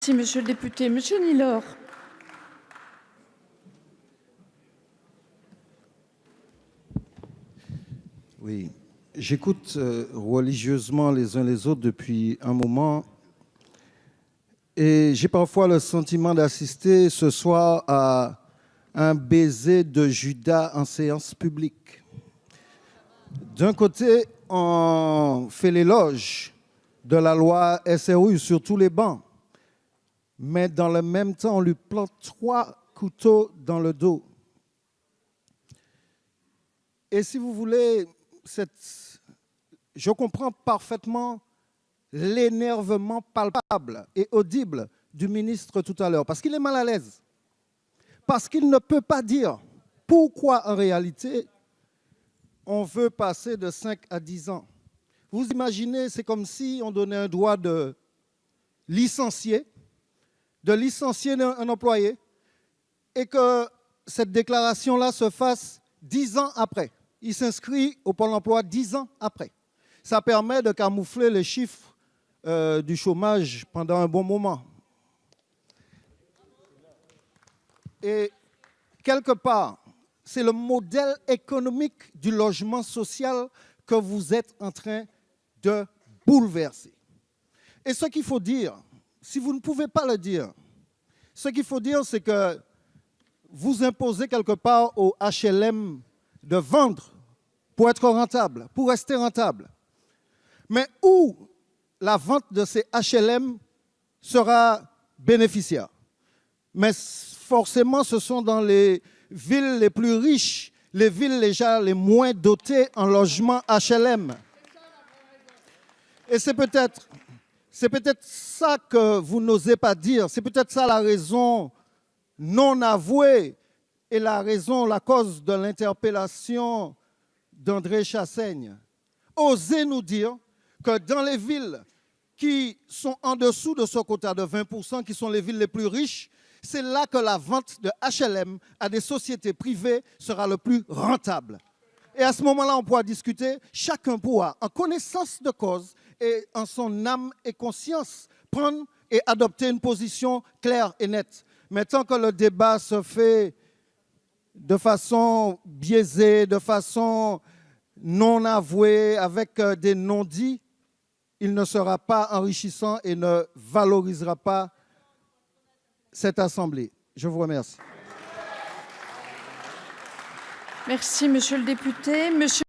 Merci, monsieur le député. Monsieur Nilor. Oui, j'écoute religieusement les uns les autres depuis un moment et j'ai parfois le sentiment d'assister ce soir à un baiser de Judas en séance publique. D'un côté, on fait l'éloge de la loi SRU sur tous les bancs, mais dans le même temps, on lui plante 3 couteaux dans le dos. Et si vous voulez, je comprends parfaitement l'énervement palpable et audible du ministre tout à l'heure, parce qu'il est mal à l'aise, parce qu'il ne peut pas dire pourquoi en réalité on veut passer de 5 à 10 ans. Vous imaginez, c'est comme si on donnait un droit de licencier un employé et que cette déclaration-là se fasse 10 ans après. Il s'inscrit au Pôle emploi 10 ans après. Ça permet de camoufler les chiffres du chômage pendant un bon moment. Et quelque part, c'est le modèle économique du logement social que vous êtes en train de bouleverser. Et ce qu'il faut dire, si vous ne pouvez pas le dire, ce qu'il faut dire, c'est que vous imposez quelque part au HLM de vendre pour être rentable, pour rester rentable. Mais où la vente de ces HLM sera bénéficiaire? Mais forcément, ce sont dans les villes les plus riches, les villes déjà les moins dotées en logements HLM. Et c'est peut-être ça que vous n'osez pas dire, c'est peut-être ça la raison non avouée et la cause de l'interpellation d'André Chassaigne. Osez nous dire que dans les villes qui sont en dessous de ce quota de 20%, qui sont les villes les plus riches, c'est là que la vente de HLM à des sociétés privées sera le plus rentable. Et à ce moment-là, on pourra discuter, chacun pourra, en connaissance de cause et en son âme et conscience, prendre et adopter une position claire et nette. Mais tant que le débat se fait de façon biaisée, de façon non avouée, avec des non-dits, il ne sera pas enrichissant et ne valorisera pas cette Assemblée. Je vous remercie. Merci, monsieur le député. Monsieur